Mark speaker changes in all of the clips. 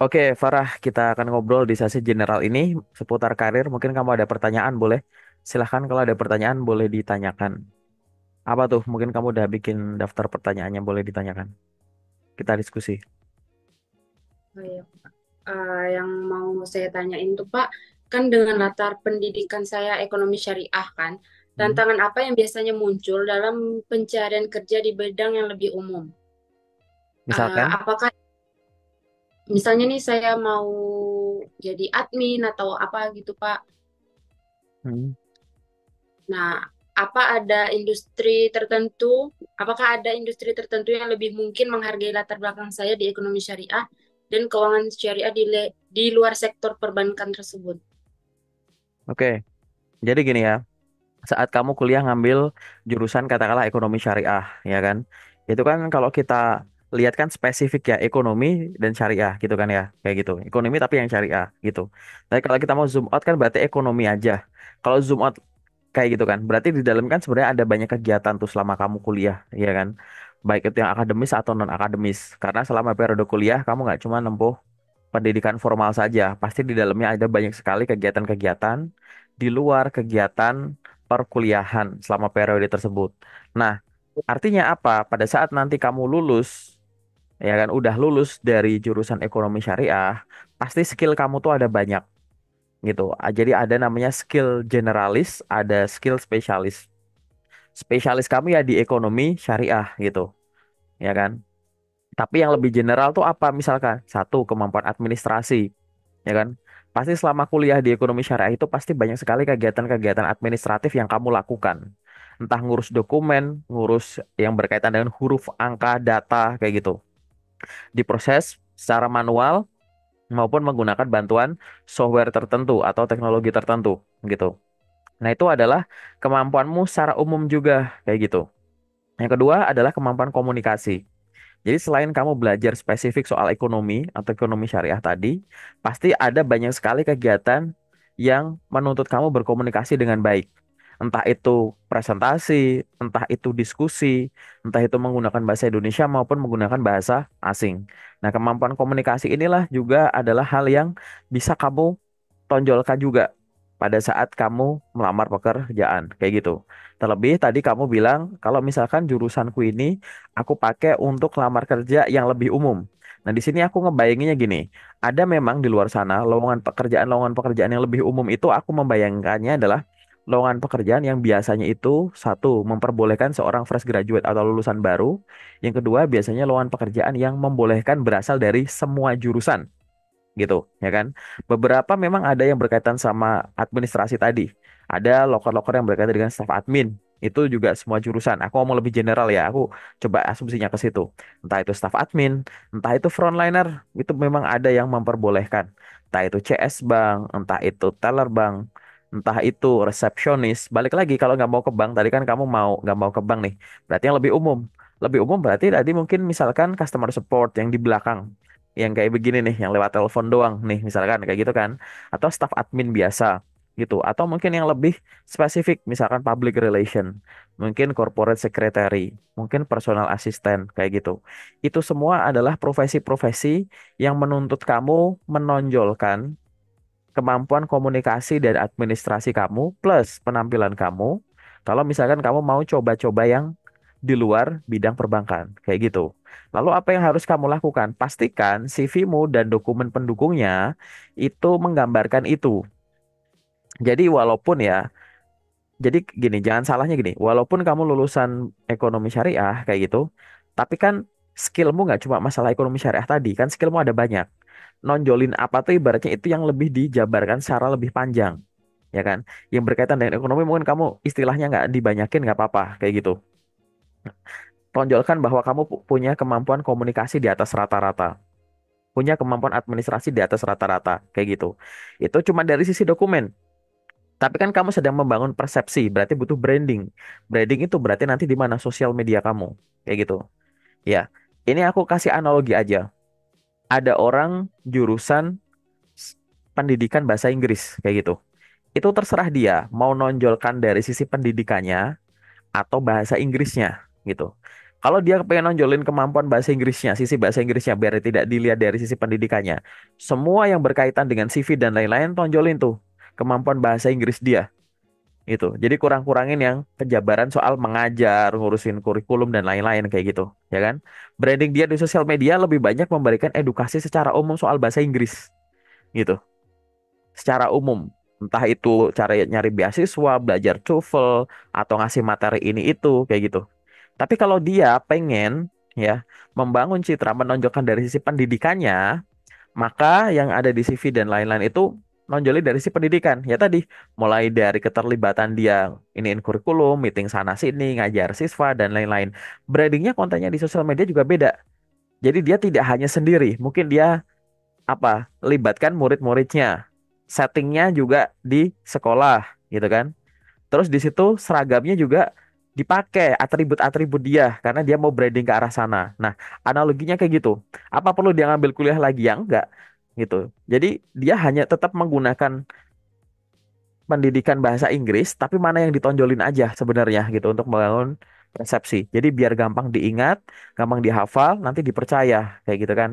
Speaker 1: Oke, Farah, kita akan ngobrol di sesi general ini seputar karir. Mungkin kamu ada pertanyaan, boleh. Silahkan kalau ada pertanyaan, boleh ditanyakan. Apa tuh? Mungkin kamu udah bikin daftar pertanyaannya, boleh ditanyakan. Kita diskusi.
Speaker 2: Oh iya, Pak. Yang mau saya tanyain tuh Pak, kan dengan latar pendidikan saya ekonomi syariah kan,
Speaker 1: Hmm.
Speaker 2: tantangan apa yang biasanya muncul dalam pencarian kerja di bidang yang lebih umum?
Speaker 1: Misalkan,
Speaker 2: Apakah misalnya nih saya mau jadi admin atau apa gitu Pak?
Speaker 1: hmm,
Speaker 2: Nah, apa ada industri tertentu? Apakah ada industri tertentu yang lebih mungkin menghargai latar belakang saya di ekonomi syariah dan keuangan syariah di luar sektor perbankan tersebut?
Speaker 1: oke. Jadi gini ya, saat kamu kuliah ngambil jurusan katakanlah ekonomi syariah, ya kan? Itu kan kalau kita lihat kan spesifik ya ekonomi dan syariah gitu kan ya, kayak gitu. Ekonomi tapi yang syariah gitu. Tapi kalau kita mau zoom out kan berarti ekonomi aja. Kalau zoom out kayak gitu kan, berarti di dalam kan sebenarnya ada banyak kegiatan tuh selama kamu kuliah, ya kan? Baik itu yang akademis atau non akademis. Karena selama periode kuliah kamu nggak cuma nempuh pendidikan formal saja, pasti di dalamnya ada banyak sekali kegiatan-kegiatan di luar kegiatan perkuliahan selama periode tersebut. Nah, artinya apa? Pada saat nanti kamu lulus, ya kan, udah lulus dari jurusan ekonomi syariah, pasti skill kamu tuh ada banyak gitu. Jadi ada namanya skill generalis, ada skill spesialis. Spesialis kamu ya di ekonomi syariah gitu, ya kan? Tapi yang lebih general tuh apa? Misalkan satu, kemampuan administrasi, ya kan? Pasti selama kuliah di ekonomi syariah itu pasti banyak sekali kegiatan-kegiatan administratif yang kamu lakukan. Entah ngurus dokumen, ngurus yang berkaitan dengan huruf, angka, data, kayak gitu. Diproses secara manual maupun menggunakan bantuan software tertentu atau teknologi tertentu, gitu. Nah, itu adalah kemampuanmu secara umum juga, kayak gitu. Yang kedua adalah kemampuan komunikasi. Jadi selain kamu belajar spesifik soal ekonomi atau ekonomi syariah tadi, pasti ada banyak sekali kegiatan yang menuntut kamu berkomunikasi dengan baik. Entah itu presentasi, entah itu diskusi, entah itu menggunakan bahasa Indonesia maupun menggunakan bahasa asing. Nah, kemampuan komunikasi inilah juga adalah hal yang bisa kamu tonjolkan juga pada saat kamu melamar pekerjaan, kayak gitu. Terlebih tadi kamu bilang kalau misalkan jurusanku ini aku pakai untuk lamar kerja yang lebih umum. Nah, di sini aku ngebayanginnya gini, ada memang di luar sana lowongan pekerjaan yang lebih umum itu aku membayangkannya adalah lowongan pekerjaan yang biasanya itu satu memperbolehkan seorang fresh graduate atau lulusan baru, yang kedua biasanya lowongan pekerjaan yang membolehkan berasal dari semua jurusan gitu, ya kan? Beberapa memang ada yang berkaitan sama administrasi tadi. Ada loker-loker yang berkaitan dengan staff admin. Itu juga semua jurusan. Aku ngomong lebih general ya. Aku coba asumsinya ke situ. Entah itu staff admin, entah itu frontliner, itu memang ada yang memperbolehkan. Entah itu CS bank, entah itu teller bank, entah itu resepsionis. Balik lagi kalau nggak mau ke bank, tadi kan kamu mau nggak mau ke bank nih. Berarti yang lebih umum. Lebih umum berarti tadi mungkin misalkan customer support yang di belakang yang kayak begini nih, yang lewat telepon doang nih, misalkan kayak gitu kan, atau staff admin biasa gitu, atau mungkin yang lebih spesifik, misalkan public relation, mungkin corporate secretary, mungkin personal assistant kayak gitu. Itu semua adalah profesi-profesi yang menuntut kamu menonjolkan kemampuan komunikasi dan administrasi kamu plus penampilan kamu. Kalau misalkan kamu mau coba-coba yang di luar bidang perbankan, kayak gitu. Lalu apa yang harus kamu lakukan? Pastikan CV-mu dan dokumen pendukungnya itu menggambarkan itu. Jadi walaupun ya, jadi gini, jangan salahnya gini, walaupun kamu lulusan ekonomi syariah kayak gitu, tapi kan skillmu nggak cuma masalah ekonomi syariah tadi, kan skillmu ada banyak. Nonjolin apa tuh ibaratnya itu yang lebih dijabarkan secara lebih panjang, ya kan? Yang berkaitan dengan ekonomi mungkin kamu istilahnya nggak dibanyakin nggak apa-apa kayak gitu. Tonjolkan bahwa kamu punya kemampuan komunikasi di atas rata-rata, punya kemampuan administrasi di atas rata-rata, kayak gitu. Itu cuma dari sisi dokumen. Tapi kan kamu sedang membangun persepsi, berarti butuh branding. Branding itu berarti nanti di mana sosial media kamu, kayak gitu. Ya, ini aku kasih analogi aja. Ada orang jurusan s- pendidikan bahasa Inggris, kayak gitu. Itu terserah dia mau nonjolkan dari sisi pendidikannya atau bahasa Inggrisnya gitu. Kalau dia pengen nonjolin kemampuan bahasa Inggrisnya, sisi bahasa Inggrisnya biar tidak dilihat dari sisi pendidikannya. Semua yang berkaitan dengan CV dan lain-lain tonjolin tuh kemampuan bahasa Inggris dia gitu. Jadi kurang-kurangin yang penjabaran soal mengajar, ngurusin kurikulum dan lain-lain kayak gitu, ya kan? Branding dia di sosial media lebih banyak memberikan edukasi secara umum soal bahasa Inggris gitu. Secara umum, entah itu cara nyari beasiswa, belajar TOEFL atau ngasih materi ini itu kayak gitu. Tapi kalau dia pengen ya membangun citra menonjolkan dari sisi pendidikannya, maka yang ada di CV dan lain-lain itu nonjolin dari sisi pendidikan. Ya tadi, mulai dari keterlibatan dia iniin kurikulum, meeting sana sini, ngajar siswa dan lain-lain. Brandingnya kontennya di sosial media juga beda. Jadi dia tidak hanya sendiri, mungkin dia apa libatkan murid-muridnya. Settingnya juga di sekolah, gitu kan. Terus di situ seragamnya juga dipakai atribut-atribut dia karena dia mau branding ke arah sana. Nah, analoginya kayak gitu. Apa perlu dia ngambil kuliah lagi? Ya enggak gitu. Jadi dia hanya tetap menggunakan pendidikan bahasa Inggris, tapi mana yang ditonjolin aja sebenarnya gitu untuk membangun persepsi. Jadi biar gampang diingat, gampang dihafal, nanti dipercaya kayak gitu kan.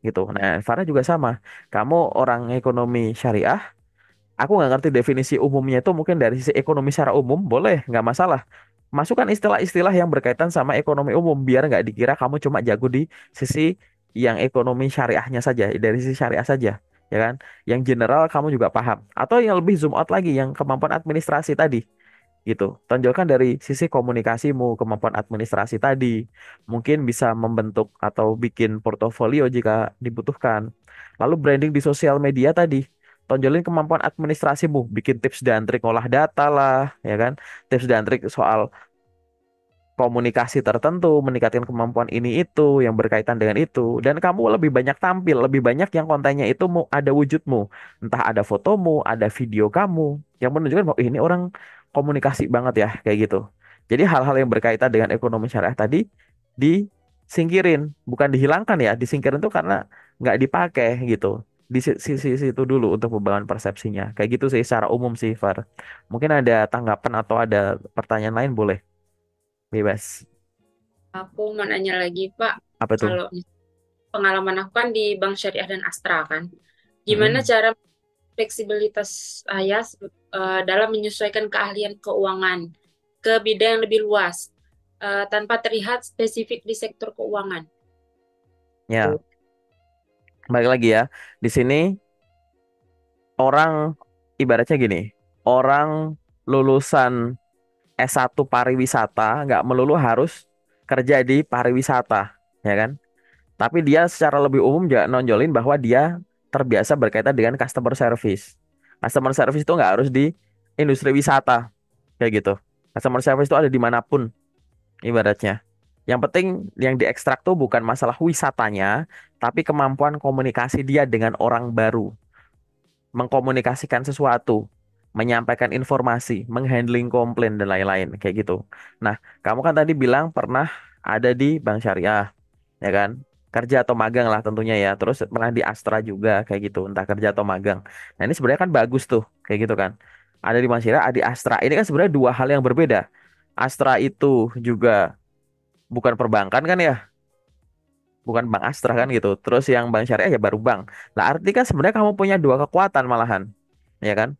Speaker 1: Gitu. Nah, Farah juga sama. Kamu orang ekonomi syariah, aku nggak ngerti definisi umumnya itu mungkin dari sisi ekonomi secara umum boleh nggak masalah. Masukkan istilah-istilah yang berkaitan sama ekonomi umum biar nggak dikira kamu cuma jago di sisi yang ekonomi syariahnya saja, dari sisi syariah saja, ya kan? Yang general kamu juga paham. Atau yang lebih zoom out lagi yang kemampuan administrasi tadi, gitu. Tonjolkan dari sisi komunikasimu, kemampuan administrasi tadi. Mungkin bisa membentuk atau bikin portofolio jika dibutuhkan. Lalu branding di sosial media tadi. Tonjolin kemampuan administrasimu, bikin tips dan trik olah data lah, ya kan? Tips dan trik soal komunikasi tertentu, meningkatkan kemampuan ini itu yang berkaitan dengan itu, dan kamu lebih banyak tampil, lebih banyak yang kontennya itu mau ada wujudmu, entah ada fotomu, ada video kamu yang menunjukkan bahwa "Ih, ini orang komunikasi banget ya kayak gitu." Jadi hal-hal yang berkaitan dengan ekonomi syariah tadi disingkirin, bukan dihilangkan ya, disingkirin tuh karena nggak dipakai gitu. Di sisi situ dulu untuk membangun persepsinya. Kayak gitu sih secara umum sih, Far. Mungkin ada tanggapan atau ada pertanyaan lain boleh, bebas.
Speaker 2: Aku mau nanya lagi, Pak.
Speaker 1: Apa tuh?
Speaker 2: Kalau pengalaman aku kan di Bank Syariah dan Astra kan, gimana
Speaker 1: Mm-mm.
Speaker 2: cara fleksibilitas saya dalam menyesuaikan keahlian keuangan ke bidang yang lebih luas tanpa terlihat spesifik di sektor keuangan.
Speaker 1: Ya, balik lagi ya. Di sini orang ibaratnya gini, orang lulusan S1 pariwisata nggak melulu harus kerja di pariwisata, ya kan? Tapi dia secara lebih umum juga nonjolin bahwa dia terbiasa berkaitan dengan customer service. Customer service itu nggak harus di industri wisata, kayak gitu. Customer service itu ada dimanapun, ibaratnya. Yang penting yang diekstrak tuh bukan masalah wisatanya, tapi kemampuan komunikasi dia dengan orang baru, mengkomunikasikan sesuatu, menyampaikan informasi, menghandling komplain dan lain-lain kayak gitu. Nah, kamu kan tadi bilang pernah ada di Bank Syariah, ya kan? Kerja atau magang lah tentunya ya. Terus pernah di Astra juga kayak gitu, entah kerja atau magang. Nah, ini sebenarnya kan bagus tuh, kayak gitu kan. Ada di Bank Syariah, ada di Astra. Ini kan sebenarnya dua hal yang berbeda. Astra itu juga bukan perbankan kan ya, bukan Bank Astra kan gitu. Terus yang Bank Syariah ya baru bank. Nah, arti kan sebenarnya kamu punya dua kekuatan malahan, ya kan?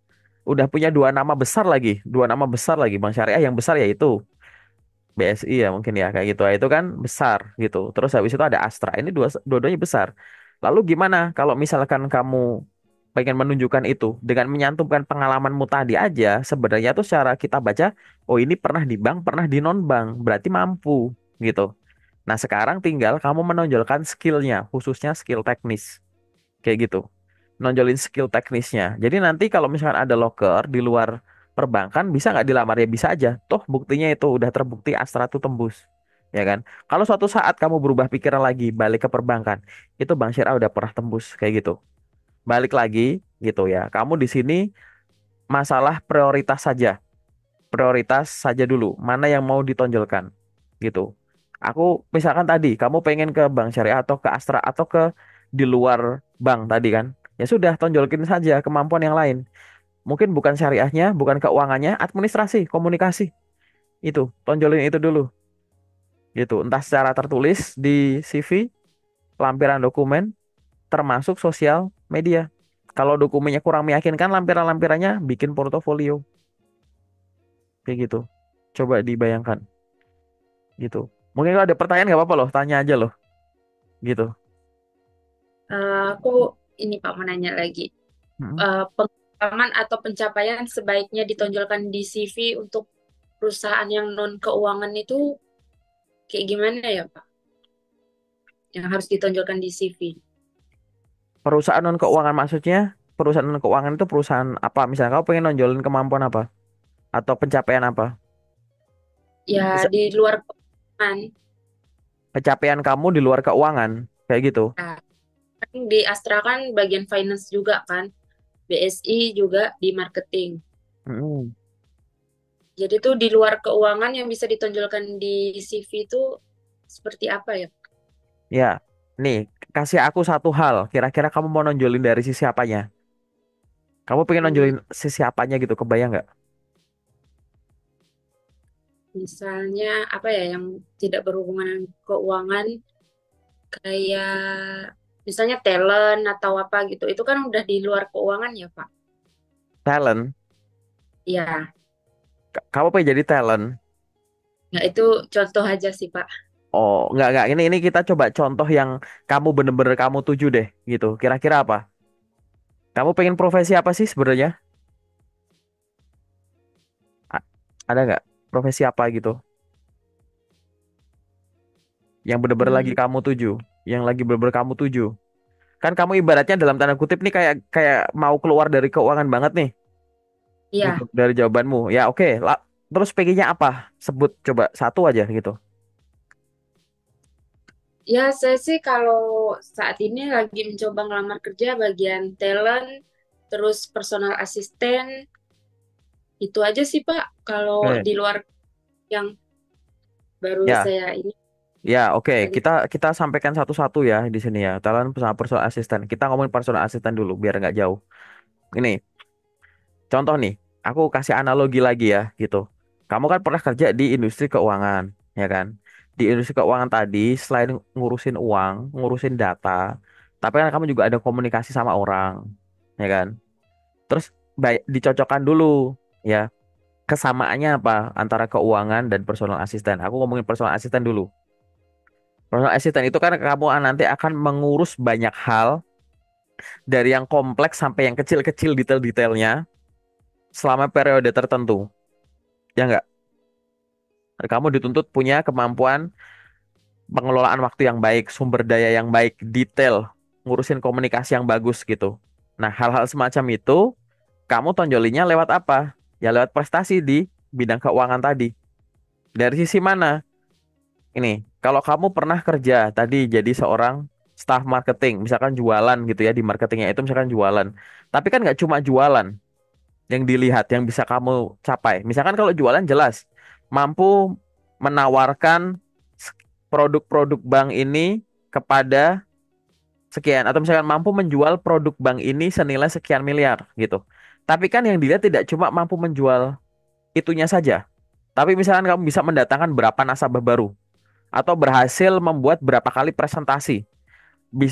Speaker 1: Udah punya dua nama besar lagi, dua nama besar lagi. Bank Syariah yang besar yaitu BSI ya mungkin ya kayak gitu. Itu kan besar gitu. Terus habis itu ada Astra. Ini dua-duanya besar. Lalu gimana kalau misalkan kamu pengen menunjukkan itu dengan menyantumkan pengalamanmu tadi aja, sebenarnya tuh secara kita baca, oh ini pernah di bank, pernah di non bank, berarti mampu gitu. Nah, sekarang tinggal kamu menonjolkan skillnya, khususnya skill teknis. Kayak gitu. Nonjolin skill teknisnya. Jadi nanti kalau misalkan ada loker di luar perbankan, bisa nggak dilamar? Ya bisa aja. Toh buktinya itu udah terbukti Astra tuh tembus. Ya kan? Kalau suatu saat kamu berubah pikiran lagi, balik ke perbankan, itu Bank Syariah udah pernah tembus. Kayak gitu. Balik lagi gitu ya. Kamu di sini masalah prioritas saja. Prioritas saja dulu. Mana yang mau ditonjolkan. Gitu. Aku misalkan tadi kamu pengen ke Bank Syariah atau ke Astra atau ke di luar bank tadi kan. Ya sudah tonjolkin saja kemampuan yang lain. Mungkin bukan syariahnya, bukan keuangannya, administrasi, komunikasi. Itu, tonjolin itu dulu gitu. Entah secara tertulis di CV, lampiran dokumen, termasuk sosial media. Kalau dokumennya kurang meyakinkan, lampiran-lampirannya bikin portofolio, kayak gitu. Coba dibayangkan, gitu. Mungkin kalau ada pertanyaan nggak apa-apa loh, tanya aja loh, gitu.
Speaker 2: Aku ini Pak mau nanya lagi.
Speaker 1: Mm-mm.
Speaker 2: Pengalaman atau pencapaian sebaiknya ditonjolkan di CV untuk perusahaan yang non keuangan itu kayak gimana ya Pak? Yang harus ditonjolkan di CV.
Speaker 1: Perusahaan non keuangan maksudnya, perusahaan non keuangan itu perusahaan apa? Misalnya kamu pengen nonjolin kemampuan apa atau pencapaian apa?
Speaker 2: Ya
Speaker 1: Bisa
Speaker 2: di luar keuangan.
Speaker 1: pencapaian kamu di luar keuangan, kayak gitu.
Speaker 2: Nah, kan di Astra kan bagian finance juga kan. BSI juga di marketing.
Speaker 1: Mm-mm.
Speaker 2: Jadi tuh di luar keuangan yang bisa ditonjolkan di CV itu seperti apa ya?
Speaker 1: Ya, nih kasih aku satu hal. Kira-kira kamu mau nonjolin dari sisi apanya? Kamu pengen
Speaker 2: Hmm,
Speaker 1: nonjolin sisi apanya gitu? Kebayang nggak?
Speaker 2: misalnya apa ya yang tidak berhubungan dengan keuangan kayak misalnya talent atau apa gitu. Itu kan udah di luar keuangan ya, Pak.
Speaker 1: Talent.
Speaker 2: Ya,
Speaker 1: Kamu pengen jadi talent?
Speaker 2: ya itu contoh aja sih, Pak.
Speaker 1: Oh, nggak. Ini kita coba contoh yang kamu bener-bener kamu tuju deh, gitu. Kira-kira apa? Kamu pengen profesi apa sih sebenarnya? A- ada nggak profesi apa gitu yang bener-bener lagi
Speaker 2: Hmm,
Speaker 1: kamu tuju, yang lagi bener-bener kamu tuju? Kan kamu ibaratnya dalam tanda kutip nih kayak kayak mau keluar dari keuangan banget nih, gitu.
Speaker 2: ya.
Speaker 1: Dari jawabanmu, ya oke. Terus pengennya apa? Sebut coba satu aja gitu.
Speaker 2: Ya, saya sih kalau saat ini lagi mencoba ngelamar kerja bagian talent, terus personal assistant, itu aja sih, Pak. Kalau
Speaker 1: Oke.
Speaker 2: di luar yang baru
Speaker 1: Ya,
Speaker 2: saya ini
Speaker 1: ya, oke.
Speaker 2: lagi.
Speaker 1: Kita sampaikan satu-satu ya di sini ya. Talent sama personal assistant. Kita ngomongin personal assistant dulu biar nggak jauh. Ini contoh nih. Aku kasih analogi lagi ya, gitu. Kamu kan pernah kerja di industri keuangan, ya kan? Di industri keuangan tadi, selain ngurusin uang, ngurusin data, tapi kan kamu juga ada komunikasi sama orang, ya kan? Terus baik dicocokkan dulu, ya. Kesamaannya apa antara keuangan dan personal assistant? Aku ngomongin personal assistant dulu. Personal assistant itu kan kamu nanti akan mengurus banyak hal dari yang kompleks sampai yang kecil-kecil detail-detailnya selama periode tertentu. Ya nggak? Kamu dituntut punya kemampuan pengelolaan waktu yang baik, sumber daya yang baik, detail, ngurusin komunikasi yang bagus gitu. Nah, hal-hal semacam itu kamu tonjolinnya lewat apa? Ya lewat prestasi di bidang keuangan tadi. Dari sisi mana? Ini, kalau kamu pernah kerja tadi jadi seorang staff marketing, misalkan jualan gitu ya, di marketingnya itu misalkan jualan. Tapi kan nggak cuma jualan yang dilihat, yang bisa kamu capai. Misalkan kalau jualan jelas, mampu menawarkan s- produk-produk bank ini kepada sekian. Atau misalkan mampu menjual produk bank ini senilai sekian miliar gitu. Tapi kan yang dilihat tidak cuma mampu menjual itunya saja. Tapi misalkan kamu bisa mendatangkan berapa nasabah baru atau berhasil membuat berapa kali presentasi,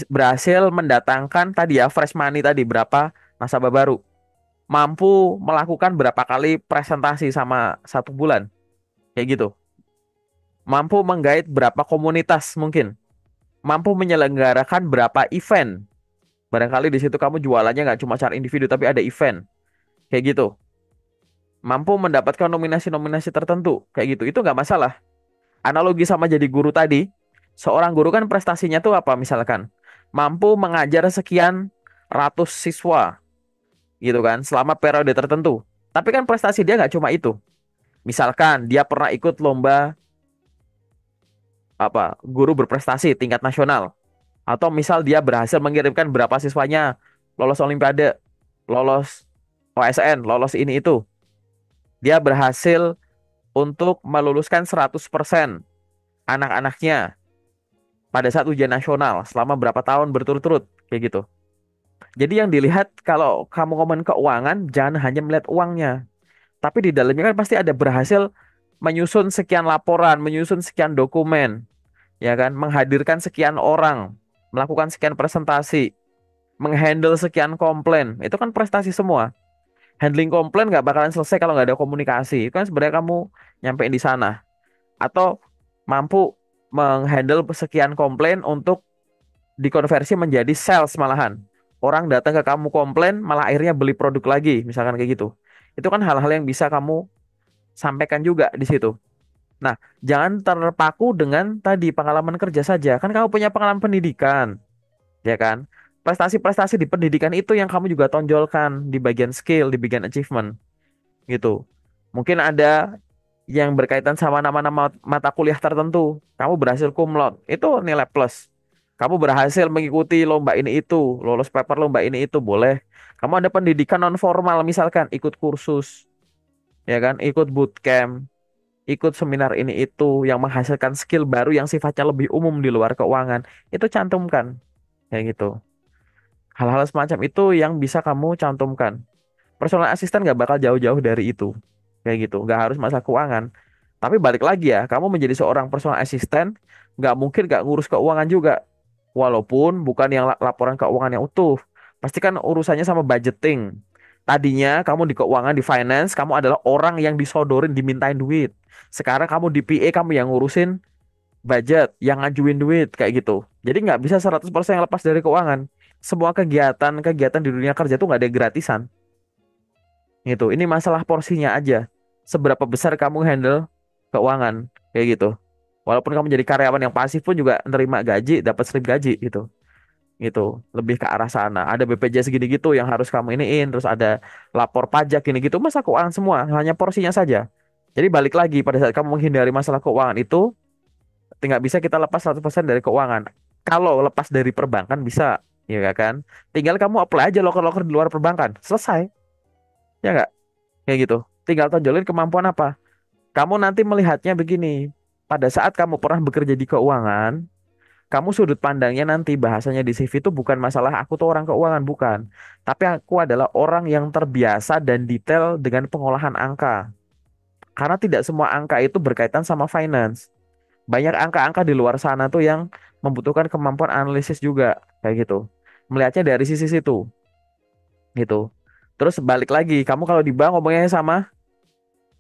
Speaker 1: berhasil mendatangkan tadi ya fresh money tadi berapa nasabah baru, mampu melakukan berapa kali presentasi sama satu bulan, kayak gitu, mampu menggait berapa komunitas mungkin, mampu menyelenggarakan berapa event, barangkali di situ kamu jualannya nggak cuma cari individu tapi ada event, kayak gitu, mampu mendapatkan nominasi-nominasi tertentu, kayak gitu, itu nggak masalah. Analogi sama jadi guru tadi, seorang guru kan prestasinya tuh apa misalkan? Mampu mengajar sekian ratus siswa gitu kan selama periode tertentu. Tapi kan prestasi dia nggak cuma itu. Misalkan dia pernah ikut lomba apa guru berprestasi tingkat nasional atau misal dia berhasil mengirimkan berapa siswanya lolos olimpiade, lolos OSN, lolos ini itu. Dia berhasil untuk meluluskan 100% anak-anaknya pada saat ujian nasional selama berapa tahun berturut-turut kayak gitu. Jadi yang dilihat kalau kamu ngomongin keuangan jangan hanya melihat uangnya, tapi di dalamnya kan pasti ada berhasil menyusun sekian laporan, menyusun sekian dokumen, ya kan, menghadirkan sekian orang, melakukan sekian presentasi, menghandle sekian komplain, itu kan prestasi semua. Handling komplain nggak bakalan selesai kalau nggak ada komunikasi. Itu kan sebenarnya kamu nyampein di sana. Atau mampu menghandle sekian komplain untuk dikonversi menjadi sales malahan. Orang datang ke kamu komplain, malah akhirnya beli produk lagi, misalkan kayak gitu. Itu kan hal-hal yang bisa kamu sampaikan juga di situ. Nah, jangan terpaku dengan tadi pengalaman kerja saja. Kan kamu punya pengalaman pendidikan, ya kan? Prestasi-prestasi di pendidikan itu yang kamu juga tonjolkan di bagian skill, di bagian achievement, gitu. Mungkin ada yang berkaitan sama nama-nama mata kuliah tertentu. Kamu berhasil cum laude, itu nilai plus. Kamu berhasil mengikuti lomba ini itu, lolos paper lomba ini itu, boleh. Kamu ada pendidikan non formal misalkan, ikut kursus, ya kan, ikut bootcamp, ikut seminar ini itu yang menghasilkan skill baru yang sifatnya lebih umum di luar keuangan. Itu cantumkan, kayak gitu. Hal-hal semacam itu yang bisa kamu cantumkan. Personal assistant nggak bakal jauh-jauh dari itu. Kayak gitu. Nggak harus masalah keuangan. Tapi balik lagi ya, kamu menjadi seorang personal assistant, nggak mungkin nggak ngurus keuangan juga. Walaupun bukan yang laporan keuangan yang utuh. Pasti kan urusannya sama budgeting. Tadinya kamu di keuangan, di finance, kamu adalah orang yang disodorin, dimintain duit. Sekarang kamu di PA, kamu yang ngurusin budget, yang ngajuin duit, kayak gitu. Jadi nggak bisa 100% yang lepas dari keuangan. Semua kegiatan-kegiatan di dunia kerja tuh nggak ada yang gratisan. Gitu. Ini masalah porsinya aja. Seberapa besar kamu handle keuangan kayak gitu. Walaupun kamu jadi karyawan yang pasif pun juga nerima gaji, dapat slip gaji gitu. Gitu. Lebih ke arah sana. Ada BPJS segini gitu yang harus kamu iniin, terus ada lapor pajak gini gitu, masa keuangan semua, hanya porsinya saja. Jadi balik lagi pada saat kamu menghindari masalah keuangan itu, nggak bisa kita lepas 100% dari keuangan. Kalau lepas dari perbankan bisa, ya kan? Tinggal kamu apply aja loker-loker di luar perbankan. Selesai. Ya nggak? Kayak gitu. Tinggal tonjolin kemampuan apa. Kamu nanti melihatnya begini. Pada saat kamu pernah bekerja di keuangan, kamu sudut pandangnya nanti bahasanya di CV itu bukan masalah aku tuh orang keuangan, bukan. Tapi aku adalah orang yang terbiasa dan detail dengan pengolahan angka. Karena tidak semua angka itu berkaitan sama finance. Banyak angka-angka di luar sana tuh yang membutuhkan kemampuan analisis juga, kayak gitu. Melihatnya dari sisi situ, gitu. Terus balik lagi, kamu kalau di bank ngomongnya sama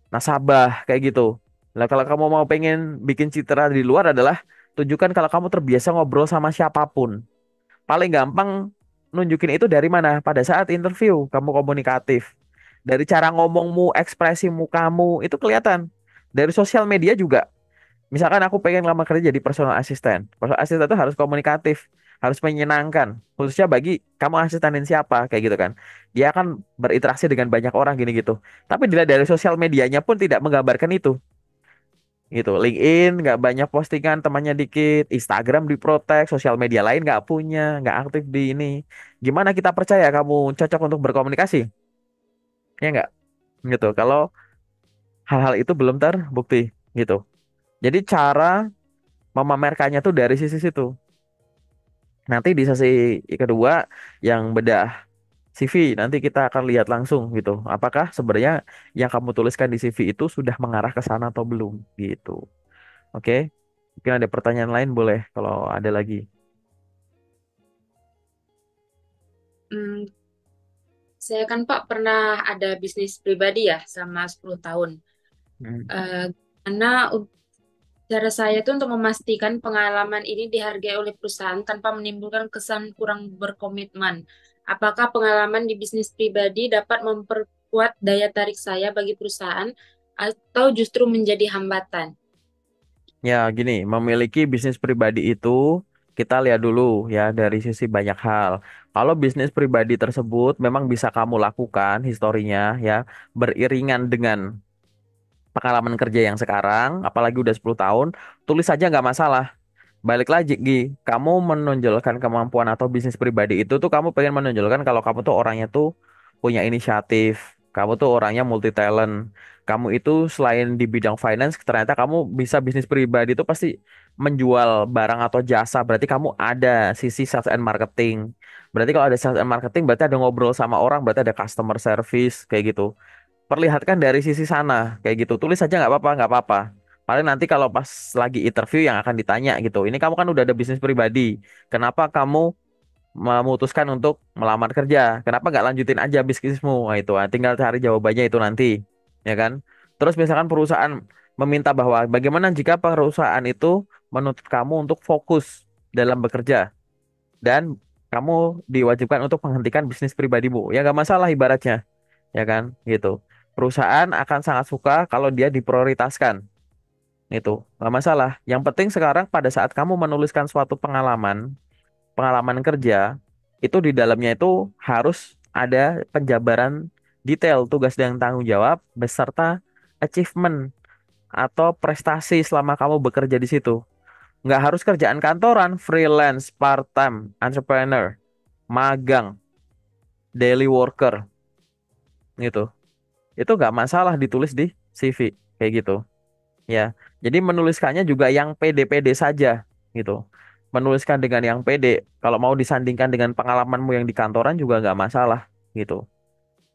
Speaker 1: nasabah kayak gitu. Nah, kalau kamu mau pengen bikin citra di luar adalah tunjukkan kalau kamu terbiasa ngobrol sama siapapun. Paling gampang nunjukin itu dari mana? Pada saat interview, kamu komunikatif. Dari cara ngomongmu, ekspresi mukamu, itu kelihatan. Dari sosial media juga. Misalkan aku pengen lamar kerja jadi personal assistant. Personal assistant itu harus komunikatif, harus menyenangkan. Khususnya bagi kamu asistenin siapa, kayak gitu kan. Dia akan berinteraksi dengan banyak orang gini gitu. Tapi dilihat dari sosial medianya pun tidak menggambarkan itu. Gitu. LinkedIn nggak banyak postingan, temannya dikit. Instagram diprotek, sosial media lain nggak punya, nggak aktif di ini. Gimana kita percaya kamu cocok untuk berkomunikasi? Ya nggak? Gitu. Kalau hal-hal itu belum terbukti, gitu. Jadi cara memamerkannya tuh dari sisi situ. Nanti di sesi kedua yang bedah CV, nanti kita akan lihat langsung gitu. Apakah sebenarnya yang kamu tuliskan di CV itu sudah mengarah ke sana atau belum gitu. Oke? Mungkin ada pertanyaan lain boleh kalau ada lagi.
Speaker 2: Hmm, saya kan Pak pernah ada bisnis pribadi ya selama 10 tahun.
Speaker 1: Hmm.
Speaker 2: Karena cara saya itu untuk memastikan pengalaman ini dihargai oleh perusahaan tanpa menimbulkan kesan kurang berkomitmen. Apakah pengalaman di bisnis pribadi dapat memperkuat daya tarik saya bagi perusahaan atau justru menjadi hambatan?
Speaker 1: Ya, gini, memiliki bisnis pribadi itu kita lihat dulu ya dari sisi banyak hal. Kalau bisnis pribadi tersebut memang bisa kamu lakukan historinya ya beriringan dengan pengalaman kerja yang sekarang, apalagi udah 10 tahun, tulis saja nggak masalah. Balik lagi, kamu menonjolkan kemampuan atau bisnis pribadi itu tuh kamu pengen menonjolkan kalau kamu tuh orangnya tuh punya inisiatif, kamu tuh orangnya multi talent, kamu itu selain di bidang finance, ternyata kamu bisa bisnis pribadi itu pasti menjual barang atau jasa, berarti kamu ada sisi sales and marketing. Berarti kalau ada sales and marketing, berarti ada ngobrol sama orang, berarti ada customer service, kayak gitu. perlihatkan dari sisi sana kayak gitu. Tulis aja nggak apa-apa, nggak apa-apa. Paling nanti kalau pas lagi interview yang akan ditanya gitu. Ini kamu kan udah ada bisnis pribadi. Kenapa kamu memutuskan untuk melamar kerja? Kenapa nggak lanjutin aja bisnismu? Nah, itu tinggal cari jawabannya itu nanti, ya kan? Terus misalkan perusahaan meminta bahwa bagaimana jika perusahaan itu menuntut kamu untuk fokus dalam bekerja dan kamu diwajibkan untuk menghentikan bisnis pribadimu, ya nggak masalah ibaratnya, ya kan? Gitu. Perusahaan akan sangat suka kalau dia diprioritaskan. Itu nggak masalah. Yang penting sekarang pada saat kamu menuliskan suatu pengalaman kerja, itu di dalamnya itu harus ada penjabaran detail tugas dan tanggung jawab beserta achievement atau prestasi selama kamu bekerja di situ. Nggak harus kerjaan kantoran, freelance, part-time, entrepreneur, magang, daily worker, gitu. Itu nggak masalah ditulis di CV, kayak gitu. Ya, jadi menuliskannya juga yang pede-pede saja, gitu. Menuliskan dengan yang pede. Kalau mau disandingkan dengan pengalamanmu yang di kantoran juga nggak masalah, gitu.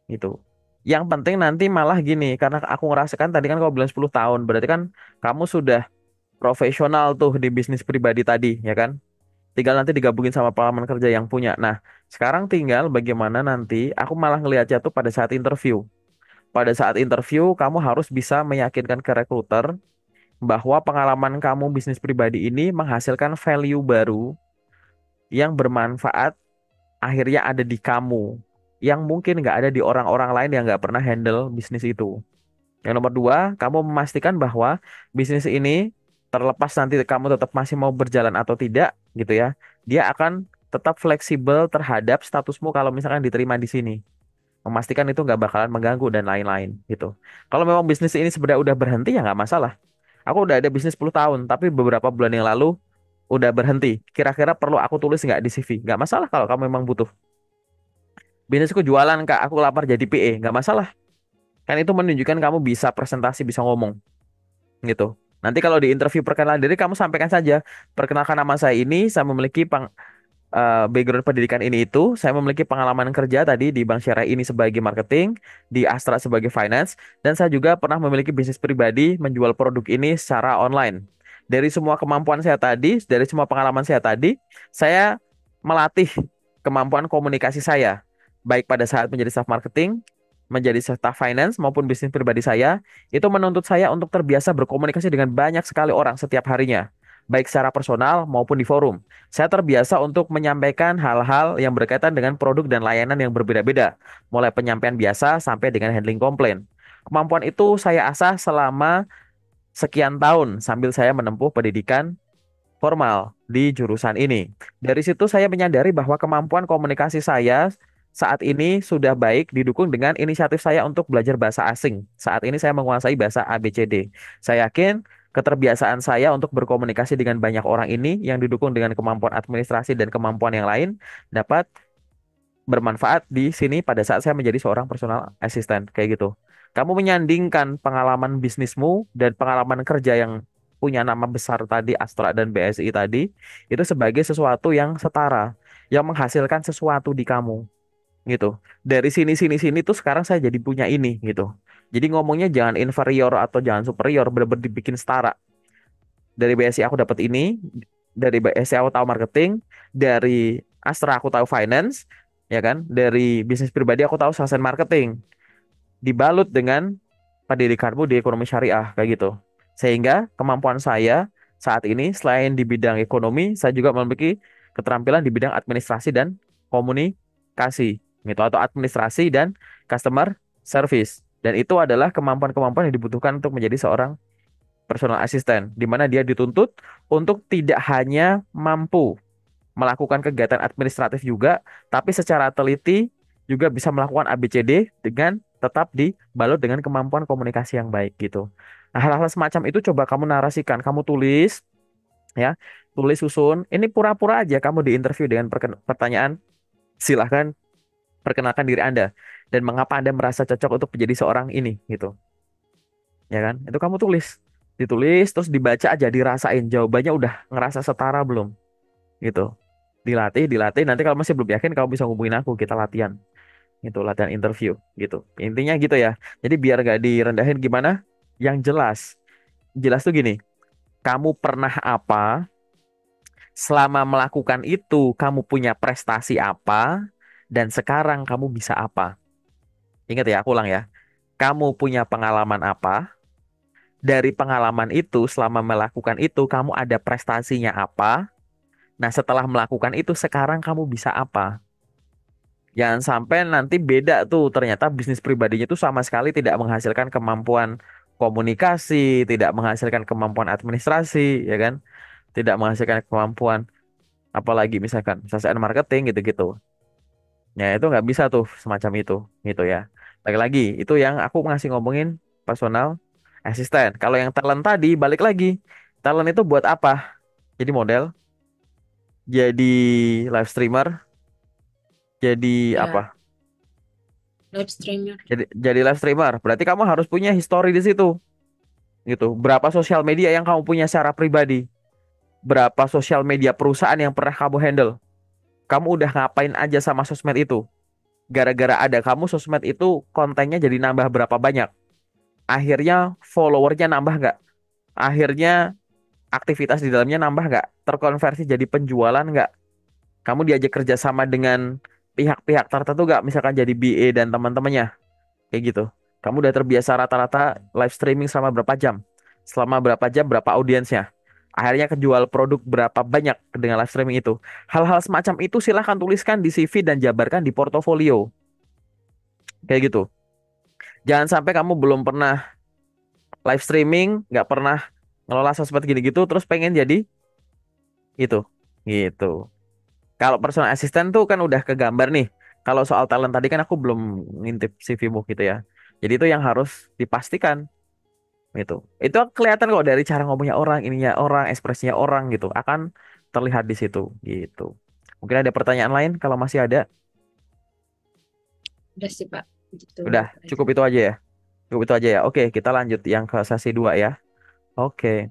Speaker 1: Gitu. Yang penting nanti malah gini, karena aku ngerasakan tadi kan kau bilang 10 tahun, berarti kan kamu sudah profesional tuh di bisnis pribadi tadi, ya kan? Tinggal nanti digabungin sama pengalaman kerja yang punya. Nah, sekarang tinggal bagaimana nanti aku malah ngelihatnya tuh pada saat interview. Pada saat interview, kamu harus bisa meyakinkan ke rekruter bahwa pengalaman kamu bisnis pribadi ini menghasilkan value baru yang bermanfaat akhirnya ada di kamu, yang mungkin nggak ada di orang-orang lain yang nggak pernah handle bisnis itu. Yang nomor dua, kamu memastikan bahwa bisnis ini terlepas nanti kamu tetap masih mau berjalan atau tidak, gitu ya, dia akan tetap fleksibel terhadap statusmu kalau misalkan diterima di sini. Memastikan itu nggak bakalan mengganggu dan lain-lain gitu. Kalau memang bisnis ini sebenarnya udah berhenti ya nggak masalah. Aku udah ada bisnis 10 tahun, tapi beberapa bulan yang lalu udah berhenti. Kira-kira perlu aku tulis nggak di CV? Nggak masalah kalau kamu memang butuh. Bisnisku jualan kak, aku lapar jadi PE, nggak masalah. Kan itu menunjukkan kamu bisa presentasi, bisa ngomong gitu. Nanti kalau di interview perkenalan diri kamu sampaikan saja, perkenalkan nama saya ini, saya memiliki background pendidikan ini itu, saya memiliki pengalaman kerja tadi di Bank Syariah ini sebagai marketing, di Astra sebagai finance, dan saya juga pernah memiliki bisnis pribadi menjual produk ini secara online. Dari semua kemampuan saya tadi, dari semua pengalaman saya tadi, saya melatih kemampuan komunikasi saya, baik pada saat menjadi staff marketing, menjadi staff finance maupun bisnis pribadi saya, itu menuntut saya untuk terbiasa berkomunikasi dengan banyak sekali orang setiap harinya, baik secara personal maupun di forum. Saya terbiasa untuk menyampaikan hal-hal yang berkaitan dengan produk dan layanan yang berbeda-beda, mulai penyampaian biasa sampai dengan handling komplain. Kemampuan itu saya asah selama sekian tahun sambil saya menempuh pendidikan formal di jurusan ini. Dari situ saya menyadari bahwa kemampuan komunikasi saya saat ini sudah baik didukung dengan inisiatif saya untuk belajar bahasa asing. Saat ini saya menguasai bahasa ABCD. Saya yakin keterbiasaan saya untuk berkomunikasi dengan banyak orang ini yang didukung dengan kemampuan administrasi dan kemampuan yang lain dapat bermanfaat di sini pada saat saya menjadi seorang personal assistant kayak gitu. Kamu menyandingkan pengalaman bisnismu dan pengalaman kerja yang punya nama besar tadi Astra dan BSI tadi itu sebagai sesuatu yang setara, yang menghasilkan sesuatu di kamu gitu. Dari sini sini sini tuh sekarang saya jadi punya ini gitu. Jadi ngomongnya jangan inferior atau jangan superior, bener-bener dibikin setara. Dari BSI aku dapat ini, dari BSI aku tahu marketing, dari Astra aku tahu finance, ya kan? Dari bisnis pribadi aku tahu sales and marketing. Dibalut dengan pendidikanmu di ekonomi syariah kayak gitu. Sehingga kemampuan saya saat ini selain di bidang ekonomi, saya juga memiliki keterampilan di bidang administrasi dan komunikasi gitu atau administrasi dan customer service. Dan itu adalah kemampuan-kemampuan yang dibutuhkan untuk menjadi seorang personal assistant, di mana dia dituntut untuk tidak hanya mampu melakukan kegiatan administratif juga, tapi secara teliti juga bisa melakukan ABCD dengan tetap dibalut dengan kemampuan komunikasi yang baik gitu. Nah, hal-hal semacam itu coba kamu narasikan, kamu tulis ya, tulis susun. Ini pura-pura aja kamu di interview dengan pertanyaan, silahkan perkenalkan diri Anda dan mengapa Anda merasa cocok untuk menjadi seorang ini gitu. Ya kan? Itu kamu tulis. Ditulis terus dibaca aja, dirasain jawabannya udah ngerasa setara belum gitu. Dilatih, dilatih. Nanti kalau masih belum yakin, kamu bisa hubungin aku, kita latihan. gitu, latihan interview gitu. Intinya gitu ya. Jadi biar gak direndahin gimana? Yang jelas. Jelas tuh gini, kamu pernah apa, selama melakukan itu kamu punya prestasi apa, dan sekarang kamu bisa apa. Ingat ya, aku ulang ya. Kamu punya pengalaman apa, dari pengalaman itu selama melakukan itu kamu ada prestasinya apa. Nah, setelah melakukan itu sekarang kamu bisa apa? Jangan sampai nanti beda tuh ternyata bisnis pribadinya tuh sama sekali tidak menghasilkan kemampuan komunikasi, tidak menghasilkan kemampuan administrasi, ya kan? Tidak menghasilkan kemampuan apalagi misalkan sales and marketing gitu-gitu. Ya itu nggak bisa tuh semacam itu, gitu ya. Lagi-lagi itu yang aku ngasih ngomongin personal assistant. Kalau yang talent tadi balik lagi, talent itu buat apa? Jadi model, jadi live streamer, jadi apa?
Speaker 2: Ya, live streamer.
Speaker 1: Jadi live streamer. Berarti kamu harus punya history di situ, gitu. Berapa sosial media yang kamu punya secara pribadi? Berapa sosial media perusahaan yang pernah kamu handle? Kamu udah ngapain aja sama sosmed itu? Gara-gara ada kamu, sosmed itu kontennya jadi nambah berapa banyak? Akhirnya followernya nambah nggak? Akhirnya aktivitas di dalamnya nambah nggak? Terkonversi jadi penjualan nggak? Kamu diajak kerja sama dengan pihak-pihak tertentu nggak? Misalkan jadi BA dan teman-temannya, kayak gitu. Kamu udah terbiasa rata-rata live streaming selama berapa jam? Selama berapa jam, berapa audiensnya? Akhirnya kejual produk berapa banyak dengan live streaming itu? Hal-hal semacam itu silahkan tuliskan di CV dan jabarkan di portofolio. Kayak gitu. Jangan sampai kamu belum pernah live streaming, nggak pernah ngelola sosmed gini-gitu, terus pengen jadi itu. Gitu. Kalau personal assistant tuh kan udah kegambar nih. Kalau soal talent tadi kan aku belum ngintip CV-mu gitu ya. Jadi itu yang harus dipastikan gitu. Itu kelihatan kok dari cara ngomongnya orang, ininya orang, ekspresinya orang gitu. Akan terlihat di situ gitu. Mungkin ada pertanyaan lain kalau masih ada.
Speaker 2: Udah sih Pak, gitu
Speaker 1: Udah,
Speaker 2: aja.
Speaker 1: cukup itu aja ya. Cukup itu aja ya. Oke, kita lanjut yang ke sesi 2 ya. Oke.